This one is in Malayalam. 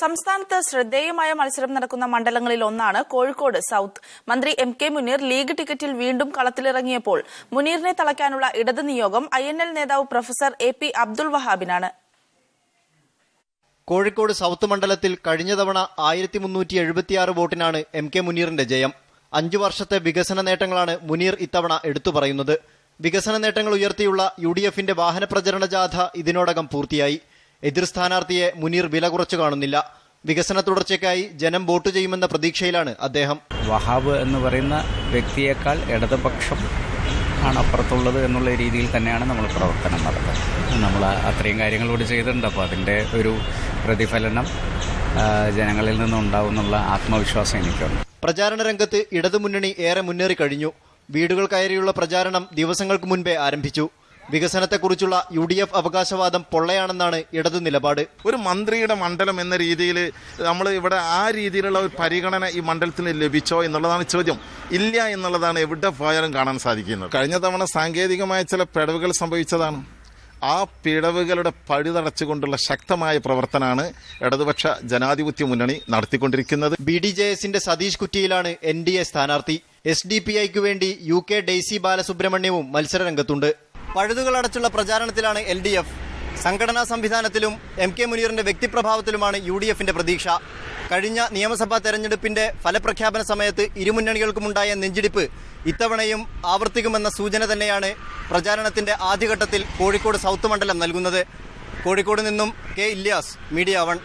സംസ്ഥാനത്ത് ശ്രദ്ധേയമായ മത്സരം നടക്കുന്ന മണ്ഡലങ്ങളിൽ ഒന്നാണ് കോഴിക്കോട് സൌത്ത്. മന്ത്രി MK മുനീർ ലീഗ് ടിക്കറ്റിൽ വീണ്ടും കളത്തിലിറങ്ങിയപ്പോൾ മുനീറിനെ തളയ്ക്കാനുള്ള ഇടത് നിയോഗം INL നേതാവ് പ്രൊഫസർ AP അബ്ദുൾ വഹാബിനാണ്. കോഴിക്കോട് സൌത്ത് മണ്ഡലത്തിൽ കഴിഞ്ഞ തവണ 1376 വോട്ടിനാണ് MK മുനീറിന്റെ ജയം. 5 വർഷത്തെ വികസന നേട്ടങ്ങളാണ് മുനീർ ഇത്തവണ എടുത്തു പറയുന്നത്. വികസന നേട്ടങ്ങൾ ഉയർത്തിയുള്ള UDFന്റെ വാഹന പ്രചരണ ജാഥ ഇതിനോടകം പൂർത്തിയായി. എതിർ സ്ഥാനാർത്ഥിയെ മുനീർ വില കുറച്ചു കാണുന്നില്ല. വികസന തുടർച്ചയ്ക്കായി ജനം വോട്ട് ചെയ്യുമെന്ന പ്രതീക്ഷയിലാണ് അദ്ദേഹം. വഹാബ് എന്ന് പറയുന്ന വ്യക്തിയേക്കാൾ ഇടതുപക്ഷം ആണ് അപ്പുറത്തുള്ളത് എന്നുള്ള രീതിയിൽ തന്നെയാണ് നമ്മൾ പ്രവർത്തനം നടത്തുന്നത്. നമ്മൾ അത്രയും കാര്യങ്ങളോട് ചെയ്തിട്ടുണ്ട്. അപ്പോൾ അതിൻ്റെ ഒരു പ്രതിഫലനം ജനങ്ങളിൽ നിന്നുണ്ടാവുന്നുള്ള ആത്മവിശ്വാസം എനിക്കുണ്ട്. പ്രചാരണ രംഗത്ത് ഇടതുമുന്നണി ഏറെ മുന്നേറി കഴിഞ്ഞു. വീടുകൾ കയറിയുള്ള പ്രചാരണം ദിവസങ്ങൾക്ക് മുൻപേ ആരംഭിച്ചു. വികസനത്തെക്കുറിച്ചുള്ള UDF അവകാശവാദം പൊള്ളയാണെന്നാണ് ഇടതു നിലപാട്. ഒരു മന്ത്രിയുടെ മണ്ഡലം എന്ന രീതിയിൽ നമ്മൾ ഇവിടെ ആ രീതിയിലുള്ള ഒരു പരിഗണന ഈ മണ്ഡലത്തിന് ലഭിച്ചോ എന്നുള്ളതാണ് ചോദ്യം. ഇല്ല എന്നുള്ളതാണ് എവിടെ പോയാലും കാണാൻ സാധിക്കുന്നത്. കഴിഞ്ഞ തവണ സാങ്കേതികമായ ചില പിഴവുകൾ സംഭവിച്ചതാണ്. ആ പിഴവുകളുടെ പഴുതടച്ചുകൊണ്ടുള്ള ശക്തമായ പ്രവർത്തനമാണ് ഇടതുപക്ഷ ജനാധിപത്യ മുന്നണി നടത്തിക്കൊണ്ടിരിക്കുന്നത്. BDJSന്റെ സതീഷ് കുറ്റിയിലാണ് NDA സ്ഥാനാർത്ഥി. SDPIക്ക് വേണ്ടി UK ഡെയ്സി ബാലസുബ്രഹ്മണ്യവും മത്സരരംഗത്തുണ്ട്. പഴുതുകളടച്ചുള്ള പ്രചാരണത്തിലാണ് LDF. സംഘടനാ സംവിധാനത്തിലും MK മുനീറിന്റെ വ്യക്തിപ്രഭാവത്തിലുമാണ് UDFന്റെ പ്രതീക്ഷ. കഴിഞ്ഞ നിയമസഭാ തെരഞ്ഞെടുപ്പിന്റെ ഫലപ്രഖ്യാപന സമയത്ത് ഇരുമുന്നണികൾക്കുമുണ്ടായ നെഞ്ചിടിപ്പ് ഇത്തവണയും ആവർത്തിക്കുമെന്ന സൂചന തന്നെയാണ് പ്രചാരണത്തിന്റെ ആദ്യഘട്ടത്തിൽ കോഴിക്കോട് സൌത്ത് മണ്ഡലം നൽകുന്നത്. കോഴിക്കോട് നിന്നും K. ഇല്യാസ്, മീഡിയ 1.